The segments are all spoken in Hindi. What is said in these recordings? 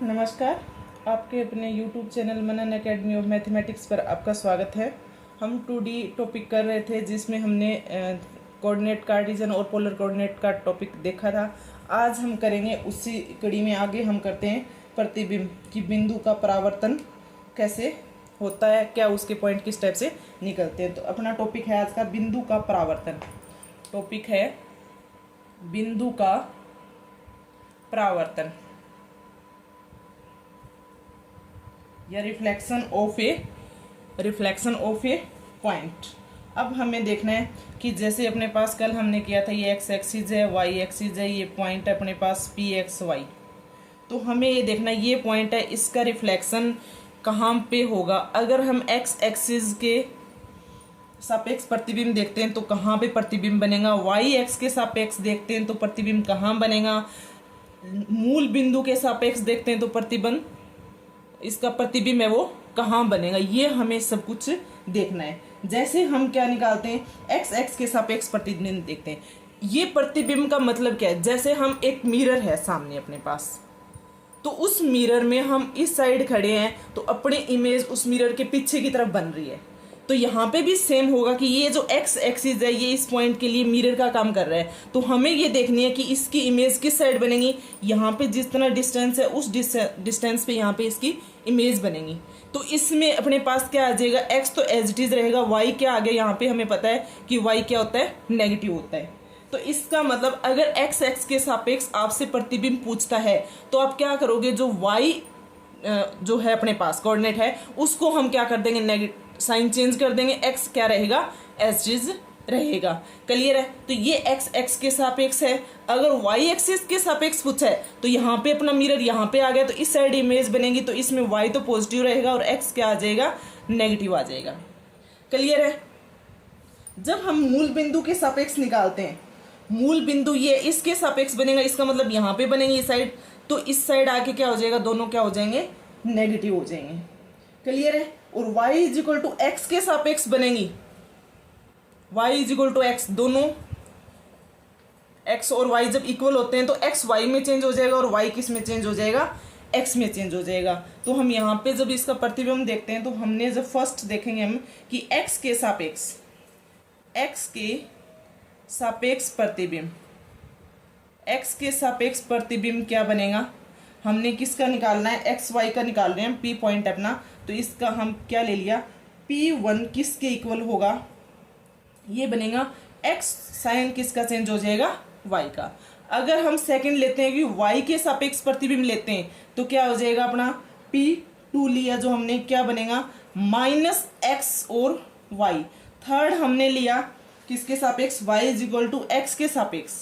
नमस्कार। आपके अपने YouTube channel Manan academy of mathematics पर आपका स्वागत है। हम 2D टॉपिक कर रहे थे जिसमें हमने कोऑर्डिनेट कार्टेशियन और पोलर कोऑर्डिनेट का टॉपिक देखा था। आज हम करेंगे उसी कड़ी में आगे हम करते हैं प्रतिबिंब की बिंदु का परावर्तन कैसे होता है, क्या उसके पॉइंट किस टाइप से निकलते हैं। तो अपना टॉपिक है आज का बिंदु का परावर्तन। टॉपिक है बिंदु का परावर्तन या रिफ्लेक्शन ऑफ ए पॉइंट। अब हमें देखना है कि जैसे अपने पास कल हमने किया था, ये एक्स एक्सिस है, वाई एक्सिस है, ये पॉइंट है अपने पास पी एक्स वाई। तो हमें ये देखना है ये पॉइंट है, इसका रिफ्लेक्शन कहाँ पे होगा। अगर हम एक्स एक्सिस के सापेक्ष प्रतिबिंब देखते हैं तो कहाँ पे प्रतिबिंब बनेगा, वाई एक्स के सापेक्ष देखते हैं तो प्रतिबिंब कहाँ बनेगा, मूल बिंदु के सापेक्ष देखते हैं तो इसका प्रतिबिंब है वो कहाँ बनेगा, ये हमें सब कुछ देखना है। जैसे हम क्या निकालते हैं, एक्स एक्स के सापेक्ष प्रतिबिंब देखते हैं। ये प्रतिबिंब का मतलब क्या है, जैसे हम एक मिरर है सामने अपने पास, तो उस मिरर में हम इस साइड खड़े हैं तो अपनी इमेज उस मिरर के पीछे की तरफ बन रही है। तो यहाँ पे भी सेम होगा कि ये जो एक्स एक्सिस है ये इस पॉइंट के लिए मिरर का काम कर रहा है। तो हमें ये देखनी है कि इसकी इमेज किस साइड बनेगी। यहाँ पे जितना डिस्टेंस है उस डिस्टेंस पे यहाँ पे इसकी इमेज बनेगी। तो इसमें अपने पास क्या आ जाएगा, एक्स तो एज इट इज रहेगा, वाई क्या आ गया, यहाँ पे हमें पता है कि वाई क्या होता है, नेगेटिव होता है। तो इसका मतलब अगर एक्स एक्स के सापेक्ष आपसे प्रतिबिंब पूछता है तो आप क्या करोगे, जो वाई जो है अपने पास कोऑर्डिनेट है उसको हम क्या कर देंगे, नेगेटिव साइन चेंज कर देंगे, एक्स क्या रहेगा, एज इज रहेगा। क्लियर है। तो ये एक्स एक्स के सापेक्ष है। अगर वाई एक्सिस के सापेक्ष पूछा है तो यहाँ पे अपना मिरर यहाँ पे आ गया, तो इस साइड इमेज बनेगी, तो इसमें वाई तो पॉजिटिव रहेगा और एक्स क्या आ जाएगा, नेगेटिव आ जाएगा। क्लियर है। जब हम मूल बिंदु के सापेक्ष निकालते हैं, मूल बिंदु ये इसके सापेक्ष बनेगा, इसका मतलब यहाँ पे बनेंगे इस साइड, तो इस साइड आके क्या हो जाएगा, दोनों क्या हो जाएंगे, नेगेटिव हो जाएंगे। क्लियर है। और y is equal to X के सापेक्ष बनेंगी, y is equal to X, दोनों x और y जब इक्वल होते हैं तो x y में चेंज हो जाएगा और y किस में चेंज हो जाएगा, x में चेंज हो जाएगा। तो हम यहाँ पे जब इसका प्रतिबिंब देखते हैं तो हमने जब फर्स्ट देखेंगे हम कि x के सापेक्ष प्रतिबिंब क्या बनेगा। हमने किसका निकालना है, एक्स वाई का निकाल रहे हैं, पी पॉइंट अपना, तो इसका हम क्या ले लिया, P1 किसके इक्वल होगा, ये बनेगा x साइन किसका चेंज हो जाएगा, y का। अगर हम सेकंड लेते हैं कि y के सापेक्ष प्रतिबिंब लेते हैं तो क्या हो जाएगा, अपना P2 लिया जो हमने, क्या बनेगा, माइनस एक्स और y। थर्ड हमने लिया किसके सापेक्ष, y is equal to X के सापेक्ष,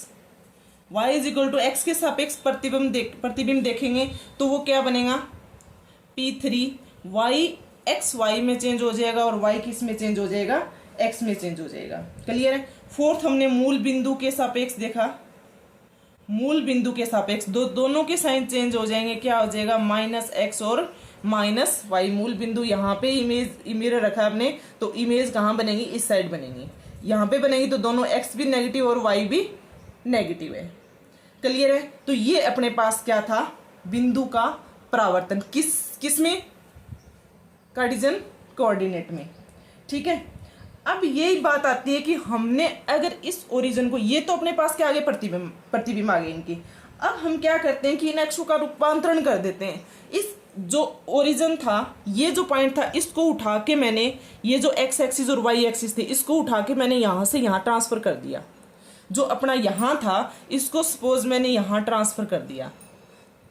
y is equal to X के सापेक्ष प्रतिबिंब देखेंगे तो वो क्या बनेगा, P3, y एक्स वाई में चेंज हो जाएगा और y किस में चेंज हो जाएगा, x में चेंज हो जाएगा। क्लियर है। फोर्थ हमने मूल बिंदु के सापेक्ष देखा, मूल बिंदु के सापेक्ष दोनों के साइन चेंज हो जाएंगे, क्या हो जाएगा, माइनस एक्स और माइनस वाई। मूल बिंदु यहाँ पे इमेज रखा आपने, तो इमेज कहाँ बनेगी, इस साइड बनेगी, यहाँ पे बनेगी, तो दोनों x भी नेगेटिव और y भी नेगेटिव है। क्लियर है। तो ये अपने पास क्या था, बिंदु का परावर्तन, किस में, कार्टेशियन कोऑर्डिनेट में। ठीक है। अब यही बात आती है कि हमने अगर इस ओरिजिन को, ये तो अपने पास क्या आ गए, प्रतिबिंब आ गए इनकी। अब हम क्या करते हैं कि इन एक्सों का रूपांतरण कर देते हैं। इस जो ओरिजिन था, ये जो पॉइंट था, इसको उठा के मैंने, ये जो एक्स एक्सिस और वाई एक्सिस थे, इसको उठा के मैंने यहाँ से यहाँ ट्रांसफर कर दिया। जो अपना यहाँ था इसको सपोज मैंने यहाँ ट्रांसफर कर दिया,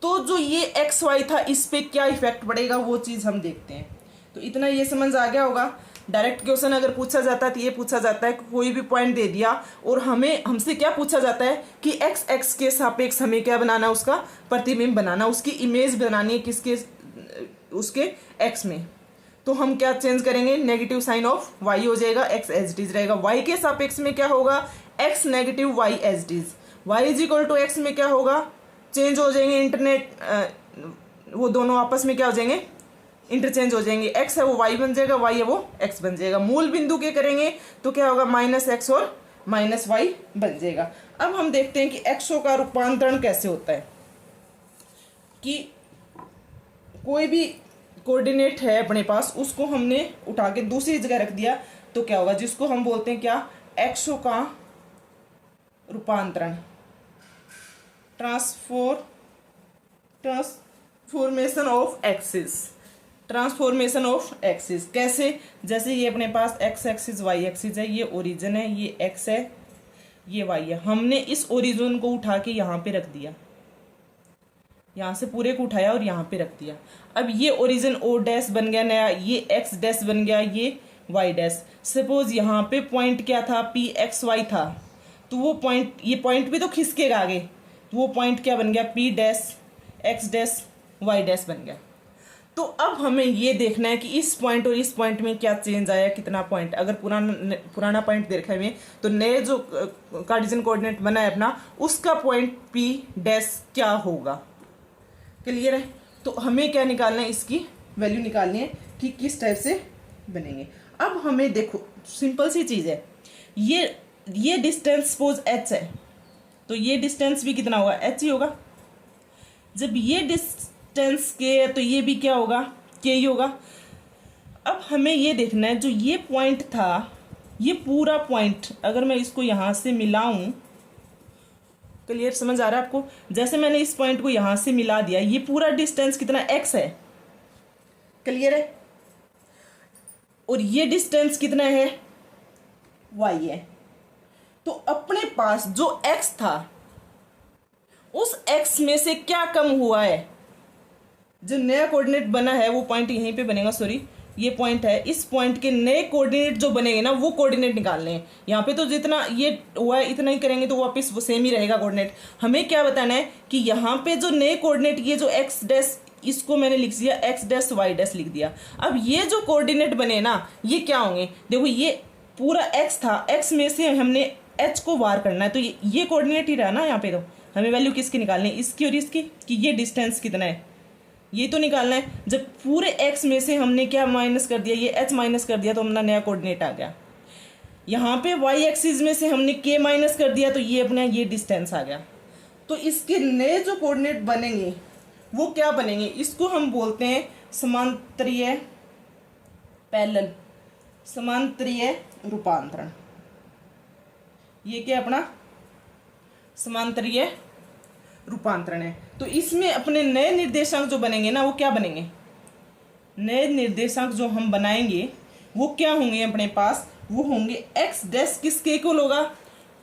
तो जो ये एक्स वाई था इस पे क्या इफेक्ट पड़ेगा वो चीज़ हम देखते हैं। तो इतना ये समझ आ गया होगा। डायरेक्ट क्वेश्चन अगर पूछा जाता है तो ये पूछा जाता है कि कोई भी पॉइंट दे दिया और हमसे क्या पूछा जाता है कि एक्स एक्स के सापेक्ष हमें क्या बनाना, उसका प्रतिबिंब बनाना, उसकी इमेज बनानी है, किसके, उसके एक्स में। तो हम क्या चेंज करेंगे, नेगेटिव साइन ऑफ वाई हो जाएगा, एक्स एज इट इज रहेगा। वाई के सापेक्ष में क्या होगा, X negative Y as it is. Y is equal to X में क्या होगा, चेंज हो जाएंगे, वो दोनों आपस में क्या हो जाएंगे, इंटरचेंज हो जाएंगे। एक्स है वो वाई बन जाएगा, वाई है वो एक्स बन जाएगा। मूल बिंदु के करेंगे तो क्या होगा, माइनस एक्स और माइनस वाई बन जाएगा। अब हम देखते हैं कि एक्सों का रूपांतरण कैसे होता है, कि कोई भी कोऑर्डिनेट है अपने पास, उसको हमने उठा के दूसरी जगह रख दिया तो क्या होगा, जिसको हम बोलते हैं क्या, एक्सों का रूपांतरण, transformation of axis, transformation of axis. कैसे, जैसे ये अपने पास एक्स एक्सिस वाई एक्सिस है, ये ओरिजिन है, ये एक्स है, ये वाई है, हमने इस ओरिजिन को उठा के यहाँ पे रख दिया, यहाँ से पूरे को उठाया और यहाँ पे रख दिया। अब ये ओरिजिन ओ डैश बन गया नया, ये एक्स डैश बन गया, ये वाई डैश। सपोज यहाँ पे पॉइंट क्या था, पी एक्स वाई था, तो वो पॉइंट, ये पॉइंट भी तो खिसकेगा आगे, तो वो पॉइंट क्या बन गया, P dash X dash Y dash बन गया। तो अब हमें ये देखना है कि इस पॉइंट और इस पॉइंट में क्या चेंज आया, कितना पॉइंट। अगर पुराना पॉइंट देखा हमें, तो नए जो कार्टेशियन कोऑर्डिनेट बना है अपना, उसका पॉइंट पी डैश क्या होगा। क्लियर है। तो हमें क्या निकालना है, इसकी वैल्यू निकालनी है कि किस टाइप से बनेंगे। अब हमें देखो, सिंपल सी चीज़ है, ये डिस्टेंस सपोज h है, तो ये डिस्टेंस भी कितना होगा, h ही होगा। जब ये डिस्टेंस k है तो ये भी क्या होगा, k ही होगा। अब हमें ये देखना है, जो ये पॉइंट था, ये पूरा पॉइंट अगर मैं इसको यहाँ से मिलाऊं, क्लियर, समझ आ रहा है आपको। जैसे मैंने इस पॉइंट को यहाँ से मिला दिया, ये पूरा डिस्टेंस कितना, x है, क्लियर है, और ये डिस्टेंस कितना है, y है। तो अपने पास जो x था, उस x में से क्या कम हुआ है, जो नया कोऑर्डिनेट बना है वो पॉइंट यहीं पे बनेगा, सॉरी ये पॉइंट है, इस पॉइंट के नए कोऑर्डिनेट जो बनेंगे ना, वो कोऑर्डिनेट निकालने हैं। यहाँ पे तो जितना ये हुआ है इतना ही करेंगे तो वापस वो सेम ही रहेगा कोऑर्डिनेट। हमें क्या बताना है कि यहाँ पे जो नए कोऑर्डिनेट, ये जो एक्स डैश, इसको मैंने लिख दिया एक्स डैश वाई डैश लिख दिया। अब ये जो कोऑर्डिनेट बने ना, ये क्या होंगे, देखो ये पूरा एक्स था, एक्स में से हमने एच को वार करना है, तो ये कोऑर्डिनेट ही रहा ना यहाँ पे। तो हमें वैल्यू किसकी निकालनी है, इसकी और इसकी, कि ये डिस्टेंस कितना है, ये तो निकालना है। जब पूरे x में से हमने क्या माइनस कर दिया, ये h माइनस कर दिया, तो हमारा नया कोऑर्डिनेट आ गया। यहाँ पे y एक्सिस में से हमने k माइनस कर दिया, तो ये अपना ये डिस्टेंस आ गया। तो इसके नए जो कोऑर्डिनेट बनेंगे वो क्या बनेंगे, इसको हम बोलते हैं समांतरीय पैरेलल, समांतरीय रूपांतरण। ये क्या अपना समांतरीय रूपांतरण है। तो इसमें अपने नए निर्देशांक जो बनेंगे ना, वो क्या बनेंगे, नए निर्देशांक जो हम बनाएंगे वो क्या होंगे अपने पास, वो होंगे x डैश किसके इक्वल होगा,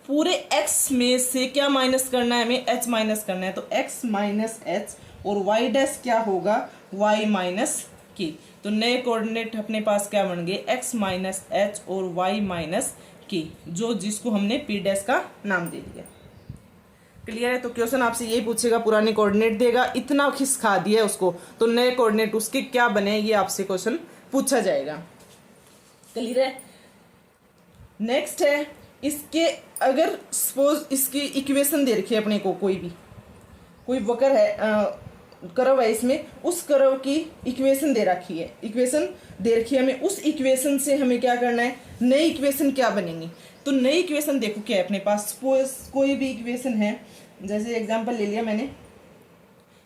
पूरे x में से क्या माइनस करना है, हमें h माइनस करना है, तो x माइनस h, और y डैश क्या होगा, y माइनस k। तो नए कोऑर्डिनेट अपने पास क्या बन गए, x माइनस h और y माइनस k, जो जिसको हमने p डैश का नाम दे दिया। क्लियर है। तो क्वेश्चन आपसे यही पूछेगा, पुराने कोऑर्डिनेट देगा, इतना खिसका दिया उसको, तो नए कोऑर्डिनेट उसके क्या बने, ये आपसे क्वेश्चन पूछा जाएगा। क्लियर है। नेक्स्ट है, इसके अगर सपोज इसकी इक्वेशन दे रखी है अपने को, कोई वक्र है, कर्व है, इसमें उस कर्व की इक्वेशन दे रखी है, इक्वेशन दे रखी है हमें, उस इक्वेशन से हमें क्या करना है, नई इक्वेशन क्या बनेंगी। तो नई इक्वेशन देखो क्या है अपने पास, सपोज कोई भी इक्वेशन है, जैसे एग्जांपल ले लिया मैंने,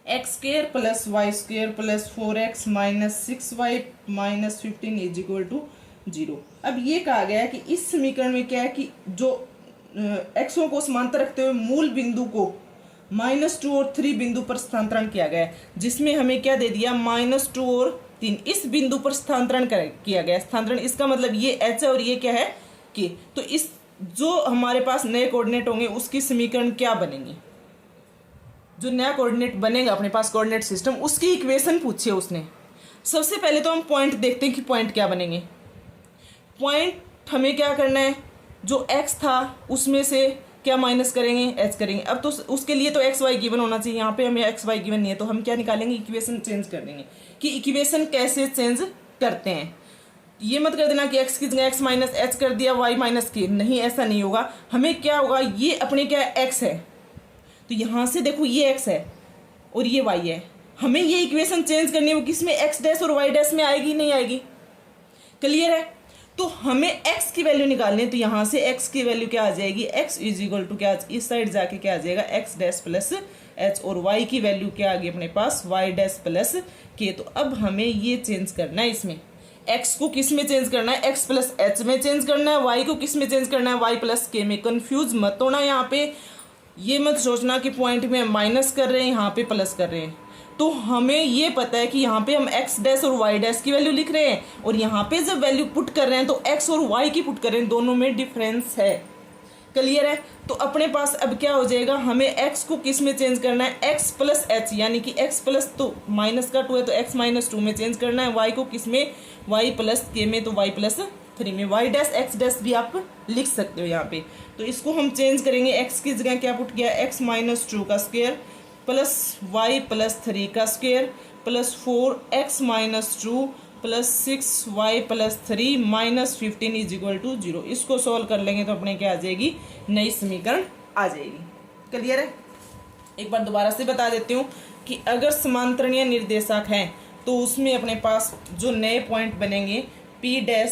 X square plus Y square plus 4x minus 6y minus 15 is equal to 0। अब ये कहा गया है कि इस समीकरण में क्या है कि जो एक्सों को समांतर रखते हुए मूल बिंदु को -2 और 3 बिंदु पर स्थानांतरण किया गया है, जिसमें हमें क्या दे दिया, -2 और 3 इस बिंदु पर स्थानांतरण किया गया। स्थानांतरण इसका मतलब ये h है और ये क्या है k। तो इस जो हमारे पास नए कोऑर्डिनेट होंगे उसकी समीकरण क्या बनेंगी, जो नया कोऑर्डिनेट बनेगा अपने पास कोऑर्डिनेट सिस्टम, उसकी इक्वेशन पूछी है उसने। सबसे पहले तो हम पॉइंट देखते हैं कि पॉइंट क्या बनेंगे। पॉइंट हमें क्या करना है, जो x था उसमें से क्या माइनस करेंगे, h करेंगे। अब तो उसके लिए तो एक्स वाई गिवन होना चाहिए, यहाँ पे हमें एक्स वाई गिवन नहीं है, तो हम क्या निकालेंगे, इक्वेशन चेंज कर देंगे। कि इक्वेशन कैसे चेंज करते हैं, ये मत कर देना कि x की जगह x माइनस h कर दिया, y माइनस k, नहीं ऐसा नहीं होगा। हमें क्या होगा, ये अपने क्या x है, तो यहाँ से देखो ये x है और ये y है, हमें ये इक्वेशन चेंज करनी है, वो किस में, x डैश और y डैश में आएगी, नहीं आएगी। क्लियर है। तो हमें x की वैल्यू निकालनी है, तो यहाँ से x की वैल्यू क्या आ जाएगी, x इज इक्वल टू क्या, इस साइड जाके क्या आ जाएगा, x डैश प्लस एच और वाई की वैल्यू क्या आ गई अपने पास वाई डैश प्लस के। तो अब हमें ये चेंज करना है, इसमें एक्स को किस में चेंज करना है, एक्स प्लस एच में चेंज करना है, वाई को किस में चेंज करना है, वाई प्लस के में। कंफ्यूज मत होना यहाँ पे, ये मत सोचना कि पॉइंट में माइनस कर रहे हैं यहाँ पे प्लस कर रहे हैं। तो हमें ये पता है कि यहाँ पे हम एक्स डैश और वाई डैश की वैल्यू लिख रहे हैं और यहाँ पे जब वैल्यू पुट कर रहे हैं तो एक्स और वाई की पुट कर रहे हैं, दोनों में डिफरेंस है। क्लियर है? तो अपने पास अब क्या हो जाएगा, हमें एक्स को किस में चेंज करना है, एक्स प्लस एच, यानी कि एक्स प्लस तो माइनस का 2 है तो एक्स माइनस 2 में चेंज करना है, वाई को किस में, वाई प्लस के में, तो वाई प्लस 3 में। वाई डैश एक्स डैश भी आप लिख सकते हो यहाँ पे। तो इसको हम चेंज करेंगे, एक्स की जगह क्या पुट किया, एक्स माइनस 2 का स्क्वायर प्लस वाई प्लस 3 का square plus 4x minus 2 plus 6y plus 3 minus 15 is equal to 0। इसको सॉल्व कर लेंगे तो अपने क्या आ जाएगी, नई समीकरण आ जाएगी। क्लियर है? एक बार दोबारा से बता देती हूँ कि अगर समांतरणीय निर्देशांक हैं तो उसमें अपने पास जो नए पॉइंट बनेंगे p dash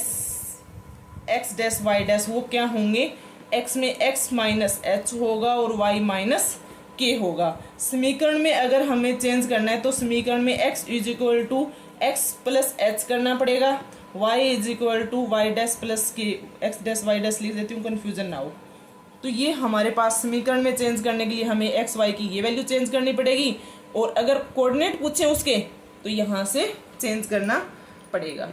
x dash y dash वो क्या होंगे, x में x माइनस h होगा और y माइनस k होगा। समीकरण में अगर हमें चेंज करना है तो समीकरण में x is equal to X plus H करना पड़ेगा, y is equal to Y dash plus K, X dash Y dash लिख देती हूँ कन्फ्यूजन ना हो। तो ये हमारे पास समीकरण में चेंज करने के लिए हमें एक्स वाई की ये वैल्यू चेंज करनी पड़ेगी और अगर कोऑर्डिनेट पूछे उसके तो यहाँ से चेंज करना पड़ेगा।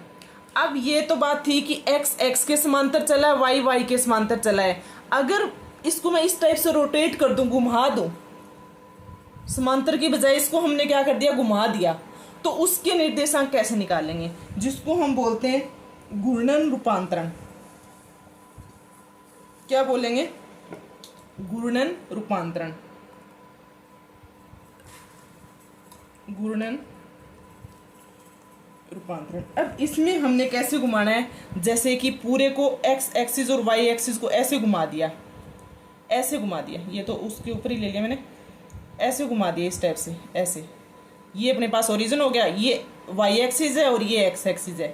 अब ये तो बात थी कि एक्स एक्स के समांतर चला है, वाई वाई के समांतर चला है। अगर इसको मैं इस टाइप से रोटेट कर दूँ, घुमा दूँ, समांतर की बजाय इसको हमने क्या कर दिया, घुमा दिया, तो उसके निर्देशांक कैसे निकालेंगे, जिसको हम बोलते हैं घूर्णन रूपांतरण। क्या बोलेंगे, घूर्णन रूपांतरण। घूर्णन रूपांतरण। अब इसमें हमने कैसे घुमाना है, जैसे कि पूरे को एक्स एक्सिस और वाई एक्सिस को ऐसे घुमा दिया, ऐसे घुमा दिया, ये तो उसके ऊपर ही ले लिया मैंने, ऐसे घुमा दिया इस टाइप से, ऐसे। ये अपने पास ओरिजिन हो गया, ये वाई एक्सिस है और ये एक्स एक्सिस है।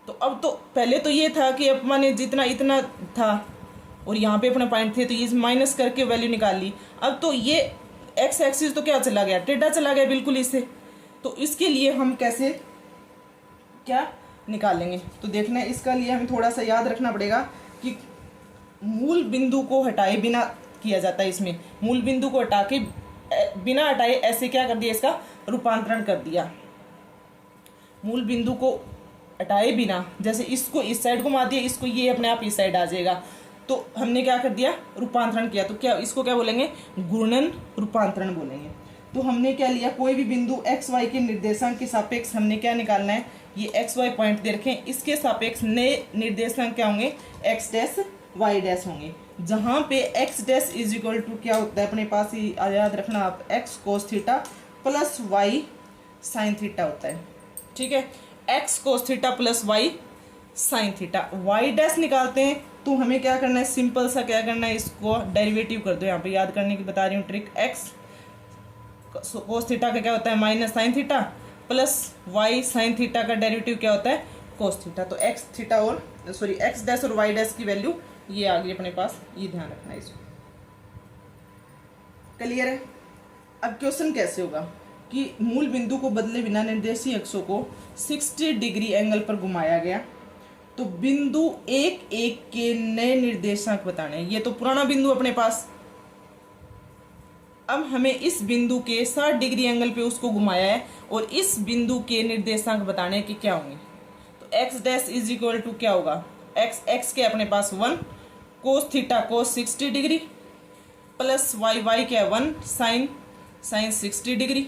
तो अब तो पहले तो ये था कि अब मैंने जितना इतना था और यहाँ पे अपने पॉइंट थे तो ये माइनस करके वैल्यू निकाल ली। अब तो ये एक्स एक्सिस तो क्या चला गया, टेढ़ा चला गया बिल्कुल इससे। तो इसके लिए हम कैसे क्या निकालेंगे, तो देखना है, इसका लिए हमें थोड़ा सा याद रखना पड़ेगा कि मूल बिंदु को हटाए बिना किया जाता है। इसमें मूल बिंदु को हटा के बिना हटाए ऐसे क्या कर दिया, इसका रूपांतरण कर दिया। मूल बिंदु को हटाए बिना, जैसे इसको इस साइड घुमा दिया, इसको ये अपने आप इस साइड आ जाएगा, तो हमने क्या कर दिया, रूपांतरण किया। तो क्या इसको क्या बोलेंगे, घूर्णन रूपांतरण बोलेंगे। तो हमने क्या लिया, कोई भी बिंदु एक्स वाई के निर्देशांक के सापेक्ष हमने क्या निकालना है, ये एक्स वाई पॉइंट दे रखें, इसके सापेक्ष नए निर्देशांक क्या होंगे, एक्स डैश वाई डैश होंगे। जहाँ पे X dash is equal to क्या होता है अपने पास, ही याद रखना आप, X cos theta plus Y sine theta होता है। ठीक है, X cos theta plus Y sine theta. Y dash निकालते हैं तो हमें क्या करना है, सिंपल सा क्या करना है, इसको डेरिवेटिव कर दो। यहाँ पे याद करने की बता रही हूँ ट्रिक, एक्स कोस थीटा का क्या होता है minus sine theta plus Y sine theta का डेरिवेटिव क्या होता है कोस थीटा। तो एक्स थीटा और सॉरी एक्स डैश और वाई डैश की वैल्यू ये आ गई अपने पास, ये ध्यान रखना है इसको। क्लियर है? अब क्वेश्चन कैसे होगा कि मूल बिंदु को बदले बिना निर्देशीय अक्षों को 60 डिग्री एंगल पर घुमाया गया, तो बिंदु 1 के नए निर्देशांक बताने हैं। ये तो पुराना बिंदु अपने पास, अब हमें इस बिंदु के 60 डिग्री एंगल पे उसको घुमाया है और इस बिंदु के निर्देशांक बताने कि क्या होंगे। तो X dash is equal to क्या होगा, एक्स के अपने पास 1 cos theta cos 60 degree plus Y क्या है 1 साइन 60 डिग्री।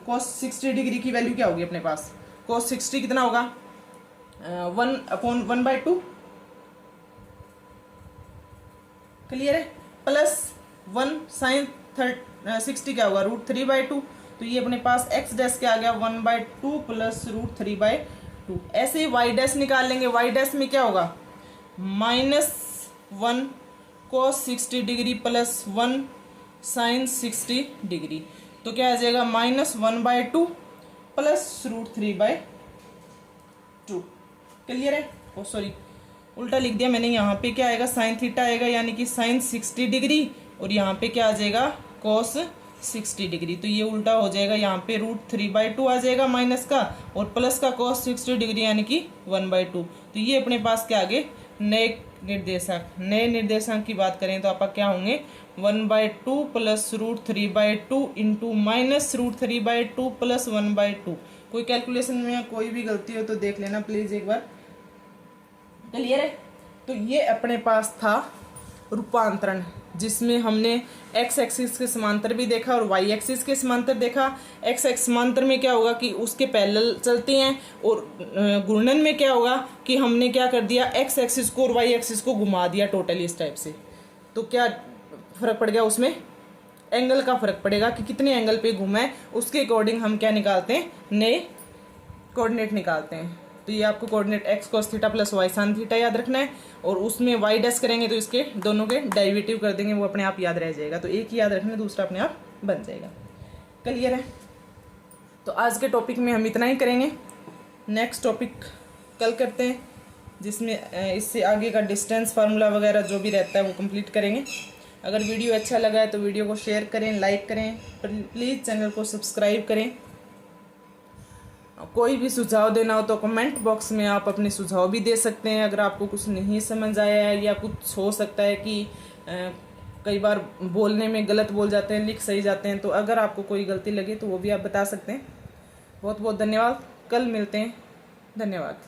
कोस 60 डिग्री की वैल्यू क्या होगी अपने पास, कोस 60 कितना होगा 1/1/2। क्लियर है? प्लस 1 साइन 60 क्या होगा √3/2। तो ये अपने पास एक्स डैश क्या आ गया 1/2 प्लस √3/2। ऐसे ही वाई डैश निकाल लेंगे, वाई डैश में क्या होगा -1 कोस 60 डिग्री प्लस 1 साइन 60 डिग्री। तो क्या आ जाएगा -1/2 प्लस √3/2। क्लियर है? ओ सॉरी उल्टा लिख दिया मैंने, यहाँ पे क्या आएगा साइन थीटा आएगा, यानी कि साइन 60 डिग्री, और यहाँ पे क्या आ जाएगा cos 60 डिग्री। तो ये उल्टा हो जाएगा, यहाँ पे √3/2 आ जाएगा माइनस का, और प्लस का cos 60 डिग्री यानी कि 1/2। तो ये अपने पास क्या आ गए, नए निर्देशांक। नए निर्देशांक की बात करें तो आपका क्या होंगे, 1/2 प्लस √3/2 इंटू माइनस √3/2 प्लस 1/2। कोई कैलकुलेशन में कोई भी गलती हो तो देख लेना प्लीज एक बार। क्लियर है। तो ये अपने पास था रूपांतरण, जिसमें हमने एक्स एक्सिस के समांतर भी देखा और वाई एक्सिस के समांतर देखा। एक्स एक्स समांतर में क्या होगा कि उसके पैरेलल चलते हैं, और घूर्णन में क्या होगा कि हमने क्या कर दिया, एक्स एक्सिस को और वाई एक्सिस को घुमा दिया टोटली इस टाइप से। तो क्या फर्क पड़ गया, उसमें एंगल का फर्क पड़ेगा कि कितने एंगल पे घूमा है, उसके अकॉर्डिंग हम क्या निकालते हैं, नए कोऑर्डिनेट निकालते हैं। तो ये आपको coordinate X cos theta plus Y sin theta याद रखना है, और उसमें वाई डैश करेंगे तो इसके दोनों के डेरिवेटिव कर देंगे, वो अपने आप याद रह जाएगा। तो एक ही याद रखना है, दूसरा अपने आप बन जाएगा। क्लियर है। तो आज के टॉपिक में हम इतना ही करेंगे, नेक्स्ट टॉपिक कल करते हैं, जिसमें इससे आगे का डिस्टेंस फार्मूला वगैरह जो भी रहता है वो कंप्लीट करेंगे। अगर वीडियो अच्छा लगा है तो वीडियो को शेयर करें, लाइक करें, प्लीज़ चैनल को सब्सक्राइब करें। कोई भी सुझाव देना हो तो कमेंट बॉक्स में आप अपने सुझाव भी दे सकते हैं। अगर आपको कुछ नहीं समझ आया है, या कुछ हो सकता है कि कई बार बोलने में गलत बोल जाते हैं, लिख सही जाते हैं, तो अगर आपको कोई गलती लगे तो वो भी आप बता सकते हैं। बहुत बहुत धन्यवाद, कल मिलते हैं, धन्यवाद।